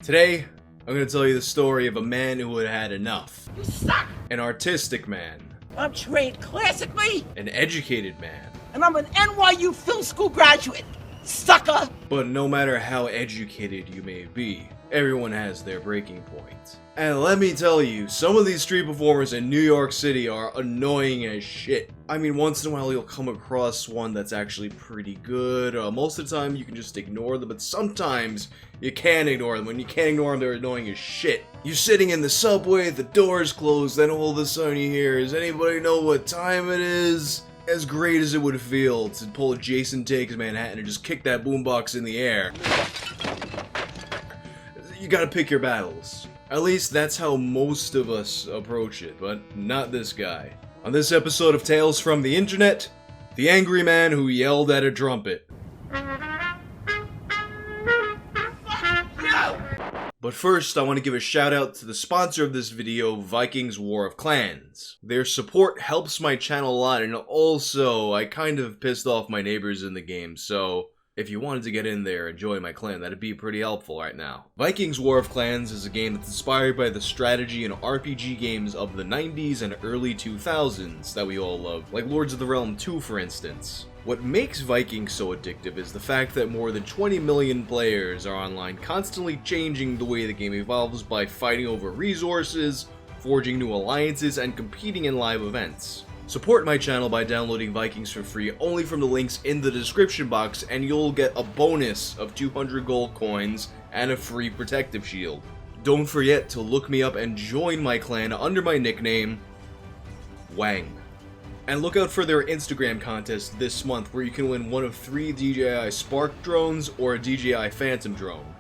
Today, I'm going to tell you the story of a man who had had enough. You suck! An artistic man. I'm trained classically, An educated man. and I'm an NYU film school graduate. Sucker! But no matter how educated you may be, everyone has their breaking point. And let me tell you, some of these street performers in New York City are annoying as shit. I mean, once in a while you'll come across one that's actually pretty good. Most of the time you can just ignore them, but sometimes you can't ignore them. When you can't ignore them, they're annoying as shit. You're sitting in the subway, the door's closed, then all of a sudden you hear, does anybody know what time it is? As great as it would feel to pull a Jason Takes Manhattan and just kick that boombox in the air. You gotta pick your battles. At least that's how most of us approach it, but not this guy. On this episode of Tales from the Internet, the angry man who yelled at a trumpet. But first, I want to give a shout out to the sponsor of this video, Vikings War of Clans. Their support helps my channel a lot, and also, I kind of pissed off my neighbors in the game, so if you wanted to get in there and join my clan, that'd be pretty helpful right now. Vikings War of Clans is a game that's inspired by the strategy and RPG games of the 90s and early 2000s that we all love, like Lords of the Realm 2 for instance. What makes Vikings so addictive is the fact that more than 20 million players are online, constantly changing the way the game evolves by fighting over resources, forging new alliances, and competing in live events. Support my channel by downloading Vikings for free only from the links in the description box, and you'll get a bonus of 200 gold coins and a free protective shield. Don't forget to look me up and join my clan under my nickname, Whang. And look out for their Instagram contest this month where you can win one of 3 DJI Spark drones or a DJI Phantom drone.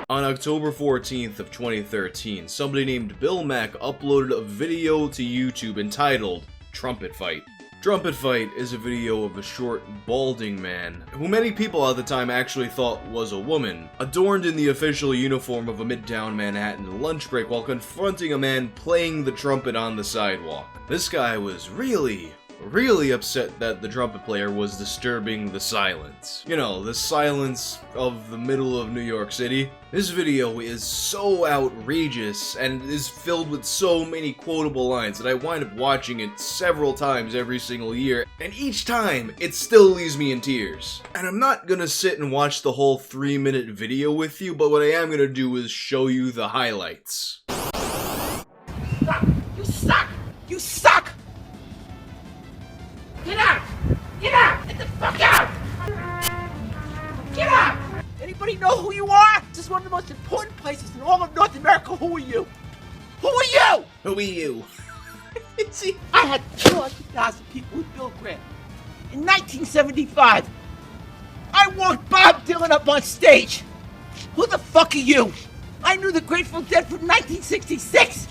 On October 14th of 2013, somebody named Bill Mack uploaded a video to YouTube entitled Trumpet Fight. Trumpet Fight is a video of a short, balding man, who many people at the time actually thought was a woman, adorned in the official uniform of a Midtown Manhattan lunch break while confronting a man playing the trumpet on the sidewalk. This guy was really upset that the trumpet player was disturbing the silence. You know, the silence of the middle of New York City. This video is so outrageous and is filled with so many quotable lines that I wind up watching it several times every single year, and each time it still leaves me in tears. And I'm not gonna sit and watch the whole 3-minute video with you, but what I am gonna do is show you the highlights. Suck! You suck! You suck! Get out! Get out! Get the fuck out! Get out! Anybody know who you are? This is one of the most important places in all of North America. Who are you? Who are you? Who are you? See, I had 200,000 people with Bill Graham. In 1975, I walked Bob Dylan up on stage. Who the fuck are you? I knew the Grateful Dead from 1966.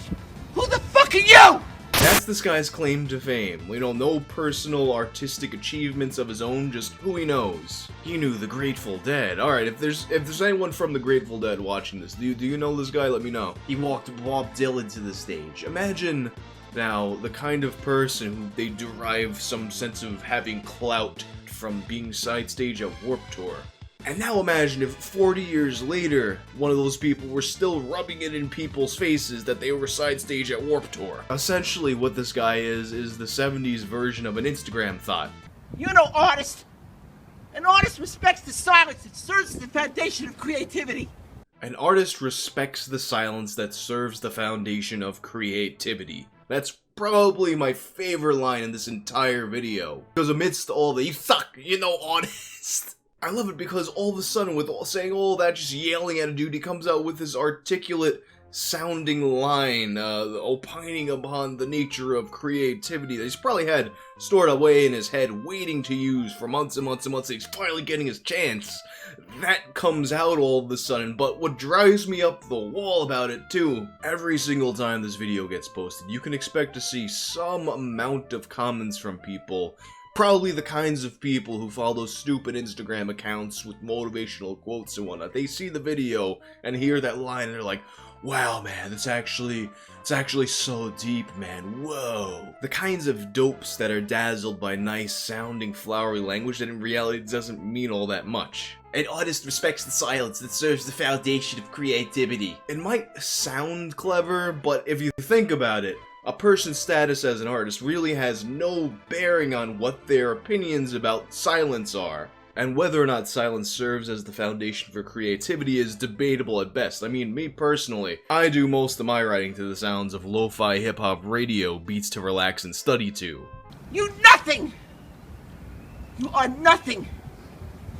Who the fuck are you? That's this guy's claim to fame. We don't know personal artistic achievements of his own, just who he knows. He knew the Grateful Dead. Alright, if there's anyone from the Grateful Dead watching this, do you know this guy? Let me know. He walked Bob Dylan to the stage. Imagine now the kind of person who they derive some sense of having clout from being side stage at Warped Tour. And now imagine if 40 years later, one of those people were still rubbing it in people's faces that they were side stage at Warped Tour. Essentially what this guy is the 70s version of an Instagram thought. You're no artist. An artist respects the silence that serves as the foundation of creativity. An artist respects the silence that serves the foundation of creativity. That's probably my favorite line in this entire video. Because amidst all the, you suck, you know, honest. I love it because all of a sudden, with saying all that, just yelling at a dude, he comes out with this articulate sounding line, opining upon the nature of creativity that he's probably had stored away in his head, waiting to use for months and months and months, and he's finally getting his chance. That comes out all of a sudden, but what drives me up the wall about it too, every single time this video gets posted, you can expect to see some amount of comments from people. Probably the kinds of people who follow stupid Instagram accounts with motivational quotes and whatnot. They see the video and hear that line and they're like, wow man, it's actually so deep, man, whoa. The kinds of dopes that are dazzled by nice sounding flowery language that in reality doesn't mean all that much. An artist respects the silence that serves the foundation of creativity. It might sound clever, but if you think about it, a person's status as an artist really has no bearing on what their opinions about silence are. And whether or not silence serves as the foundation for creativity is debatable at best. I mean, me personally, I do most of my writing to the sounds of lo-fi hip-hop radio, beats to relax and study to. You nothing! You are nothing!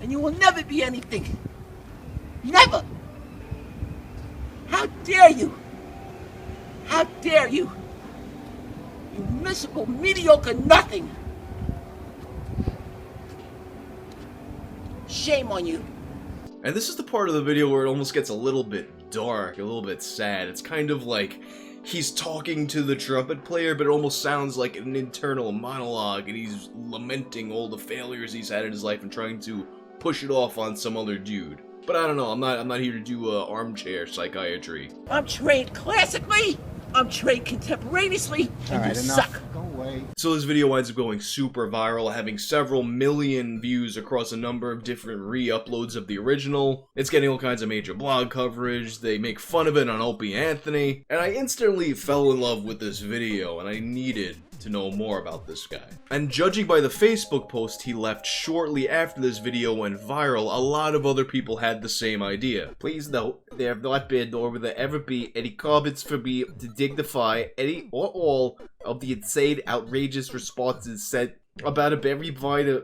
And you will never be anything. Never! How dare you? How dare you? You miserable, mediocre nothing! Shame on you. And this is the part of the video where it almost gets a little bit dark, a little bit sad. It's kind of like he's talking to the trumpet player, but it almost sounds like an internal monologue, and he's lamenting all the failures he's had in his life and trying to push it off on some other dude. But I don't know, I'm not here to do armchair psychiatry. I'm trained classically, I'm trained contemporaneously, and Alright, you enough. suck. Go away. So this video winds up going super viral, having several million views across a number of different re-uploads of the original. It's getting all kinds of major blog coverage, they make fun of it on Opie Anthony, and I instantly fell in love with this video, and I needed to know more about this guy. And judging by the Facebook post he left shortly after this video went viral, a lot of other people had the same idea. Please note, there have not been nor will there ever be any comments for me to dignify any or all of the insane, outrageous responses sent about a very minor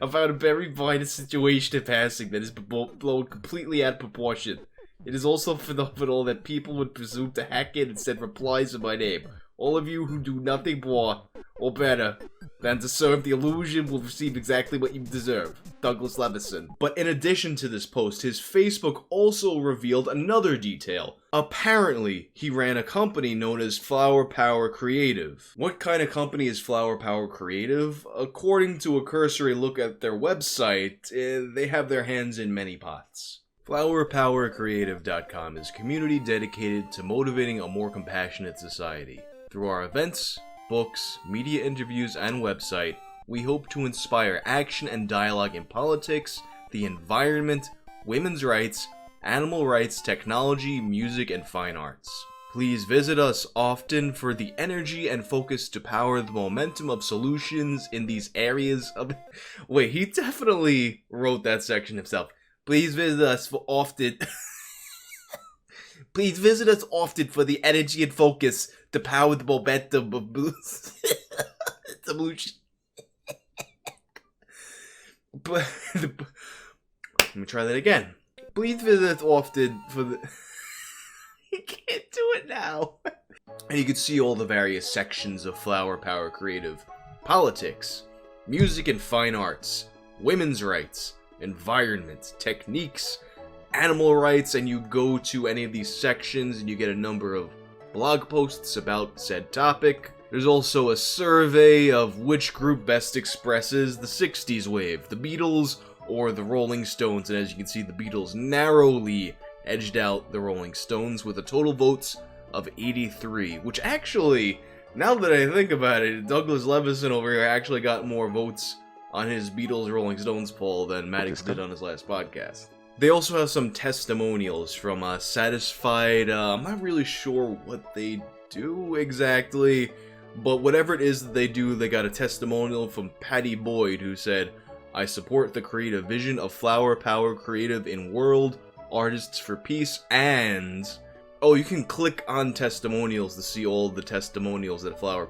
about a very minor situation in passing that is blown completely out of proportion. It is also phenomenal that people would presume to hack in and send replies in my name. All of you who do nothing more or better than to serve the illusion will receive exactly what you deserve. Douglas Levison. But in addition to this post, his Facebook also revealed another detail. Apparently, he ran a company known as Flower Power Creative. What kind of company is Flower Power Creative? According to a cursory look at their website, they have their hands in many pots. FlowerPowerCreative.com is a community dedicated to motivating a more compassionate society. Through our events, books, media interviews, and website, we hope to inspire action and dialogue in politics, the environment, women's rights, animal rights, technology, music, and fine arts. Please visit us often for the energy and focus to power the momentum of solutions in these areas of... Wait, he definitely wrote that section himself. Please visit us for often. Please visit us often for the energy and focus to power the momentum of solution. But let me try that again. Please visit us often for the. You can't do it now. And you can see all the various sections of Flower Power Creative: politics, music and fine arts, women's rights, environment, techniques, animal rights, and you go to any of these sections and you get a number of blog posts about said topic. There's also a survey of which group best expresses the 60s wave, the Beatles or the Rolling Stones, and as you can see, the Beatles narrowly edged out the Rolling Stones with a total votes of 83, which actually, now that I think about it, Douglas Levison over here actually got more votes on his Beatles Rolling Stones poll than Maddox did on his last podcast. They also have some testimonials from Satisfied. I'm not really sure what they do exactly, but whatever it is that they do, they got a testimonial from Patty Boyd, who said, "I support the creative vision of Flower Power Creative in World, Artists for Peace," and... Oh, you can click on testimonials to see all the testimonials that Flower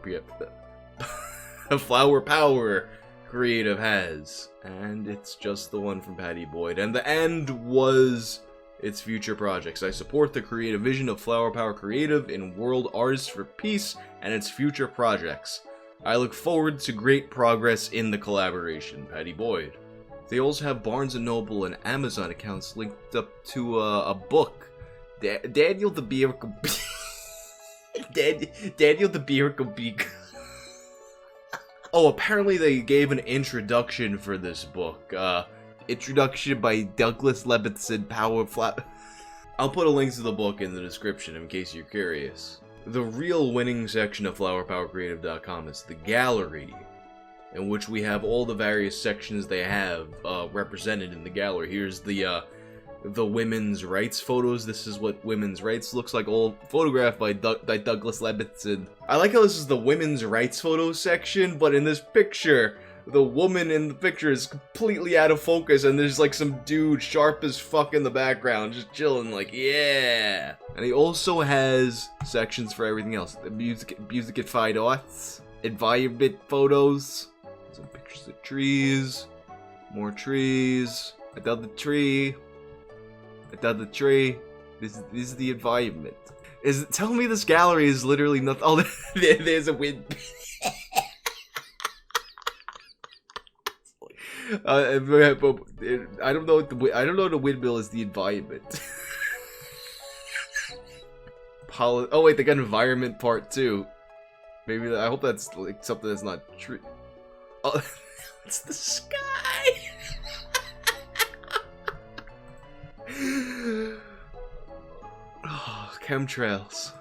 Power Creative has, and it's just the one from Patty Boyd. And the end was its future projects. I support the creative vision of Flower Power Creative in World Artists for Peace and its future projects. I look forward to great progress in the collaboration. Patty Boyd. They also have Barnes & Noble and Amazon accounts linked up to a book. Daniel the Beer... Daniel the Beer... Oh, apparently they gave an introduction for this book. Introduction by Douglas Levison, I'll put a link to the book in the description in case you're curious. The real winning section of FlowerPowerCreative.com is the gallery. in which we have all the various sections they have represented in the gallery. Here's the women's rights photos. This is what women's rights looks like, all photographed by Douglas Levison. I like how this is the women's rights photos section, but in this picture, the woman in the picture is completely out of focus, and there's like some dude sharp as fuck in the background, just chilling, like, yeah. And he also has sections for everything else. The music at Fine Arts, environment photos, some pictures of trees, more trees, another tree, another tree. This is the environment. Tell me this gallery is literally nothing. Oh, there's a wind. I don't know. I don't know. The windmill is the environment. Oh wait, they got environment part 2. Maybe I hope that's like something that's not true. Oh, it's the sky. Oh, chemtrails.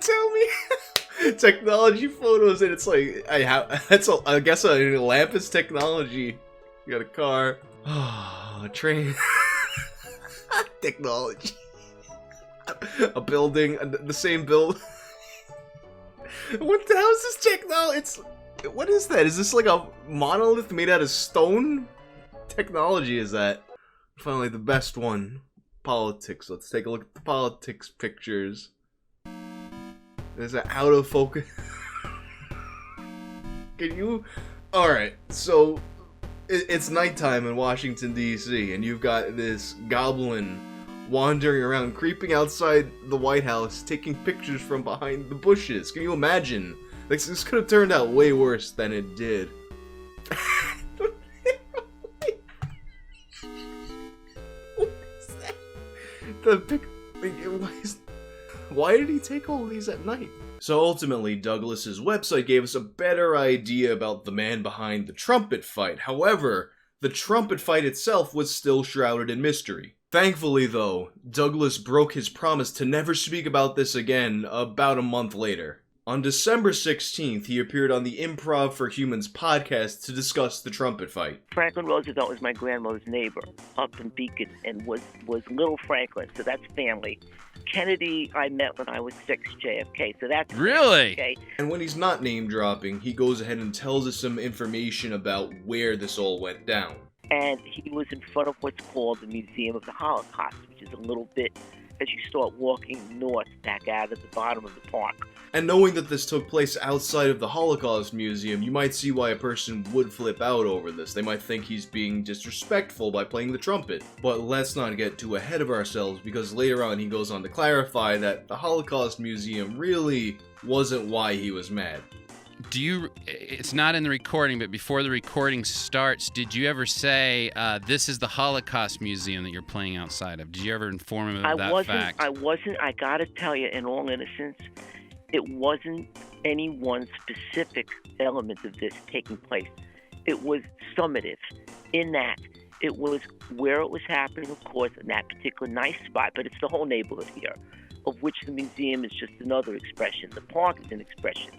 Tell me. Technology photos, and it's like I guess a lamp is technology. You got a car, a train, technology, a building, the same build. What the hell is this technology? What is that? Is this like a monolith made out of stone? Technology is that? Finally, the best one. Politics. Let's take a look at the politics pictures. There's an out of focus. Can you? Alright, so it's nighttime in Washington, D.C., and you've got this goblin wandering around, creeping outside the White House, taking pictures from behind the bushes. Can you imagine? Like, this could have turned out way worse than it did. What is that? Why did he take all these at night? So ultimately, Douglas's website gave us a better idea about the man behind the Trumpet Fight. However, the Trumpet Fight itself was still shrouded in mystery. Thankfully, though, Douglas broke his promise to never speak about this again about a month later. On December 16th, he appeared on the Improv for Humans podcast to discuss the Trumpet Fight. Franklin Roosevelt was my grandmother's neighbor up in Beacon and was Little Franklin, so that's family. Kennedy I met when I was 6, JFK, so that's really okay. And when he's not name dropping, he goes ahead and tells us some information about where this all went down. And he was in front of what's called the Museum of the Holocaust, which is a little bit as you start walking north back out of the bottom of the park. And knowing that this took place outside of the Holocaust Museum, you might see why a person would flip out over this. They might think he's being disrespectful by playing the trumpet. But let's not get too ahead of ourselves, because later on he goes on to clarify that the Holocaust Museum really wasn't why he was mad. It's not in the recording, but before the recording starts, did you ever say, this is the Holocaust Museum that you're playing outside of? Did you ever inform him of that fact? I gotta tell you, in all innocence, it wasn't any one specific element of this taking place. It was summative in that it was where it was happening, of course, in that particular nice spot, but it's the whole neighborhood here, of which the museum is just another expression. The park is an expression.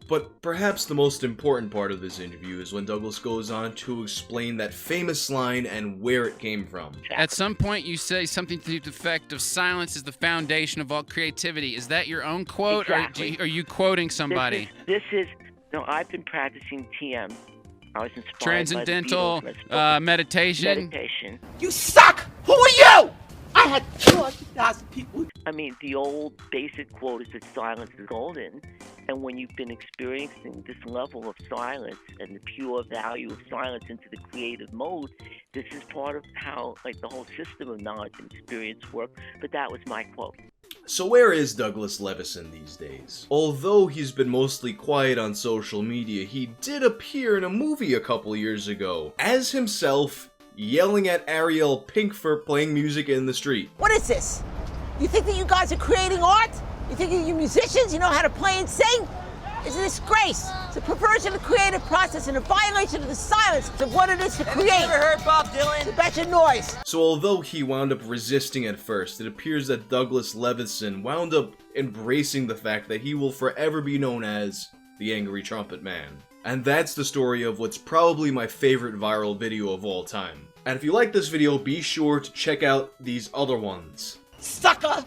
But perhaps the most important part of this interview is when Douglas goes on to explain that famous line and where it came from. At some point you say something to the effect of silence is the foundation of all creativity. Is that your own quote, exactly. Or are you quoting somebody? No, I've been practicing TM. I was inspired Transcendental by the Beatles, meditation. You suck! Who are you? I had 200,000 people. I mean, the old basic quote is that silence is golden. And when you've been experiencing this level of silence and the pure value of silence into the creative mode, this is part of how, like, the whole system of knowledge and experience work. But that was my quote. So where is Douglas Levison these days? Although he's been mostly quiet on social media, he did appear in a movie a couple years ago as himself, yelling at Ariel Pink for playing music in the street. What is this? You think that you guys are creating art? You think that you're musicians? You know how to play and sing? is a disgrace. It's a perversion of the creative process and a violation of the silence of what it is to create. Have you ever heard Bob Dylan? It's a bunch of noise. So although he wound up resisting at first, it appears that Douglas Levison wound up embracing the fact that he will forever be known as the Angry Trumpet Man. And that's the story of what's probably my favorite viral video of all time. And if you like this video, be sure to check out these other ones. Sucker!